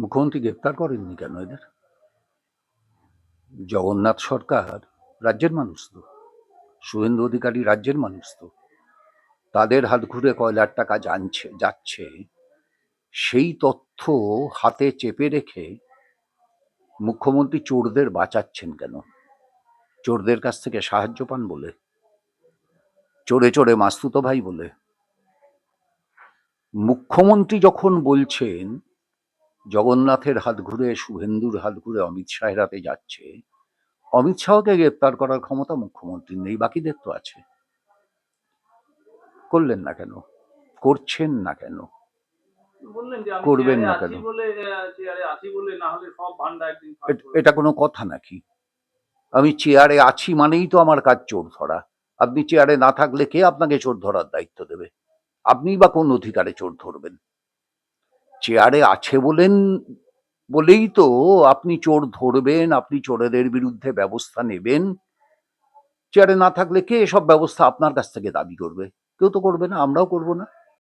মুখ্যমন্ত্রী গ্রেপ্তার করেননি কেন এদের? জগন্নাথ সরকার রাজ্যের মানুষ তো, শুভেন্দু অধিকারী রাজ্যের মানুষ তো, তাদের হাত ঘুরে কয়লার টাকা যাচ্ছে সেই তথ্য হাতে চেপে রেখে মুখ্যমন্ত্রী চোরদের বাঁচাচ্ছেন কেন? চোরদের কাছ থেকে সাহায্য পান বলে, চোরে চোরে মাসতুতো ভাই বলে? মুখ্যমন্ত্রী যখন বলছেন জগন্নাথের হাত ঘুরে, শুভেন্দুর হাত ঘুরে অমিত শাহের হাতে যাচ্ছে, অমিত শাহকে গ্রেপ্তার করার ক্ষমতা মুখ্যমন্ত্রীর নেই, বাকিদের তো আছে। করলেন না কেন? করছেন না কেন? করবেন না কেন? এটা কোনো কথা নাকি? আমি চেয়ারে আছি মানেই তো আমার কাজ চোর ধরা। আপনি চেয়ারে না থাকলে কে আপনাকে চোর ধরার দায়িত্ব দেবে? আপনি বা কোন অধিকারে চোর ধরবেন? চেয়ারে আছে বলেই তো আপনি চোর ধরবেন, আপনি চোরেদের বিরুদ্ধে ব্যবস্থা নেবেন। চেয়ারে না থাকলে কে এসব ব্যবস্থা আপনার কাছ থেকে দাবি করবে? কেউ তো করবে না, আমরাও করব না।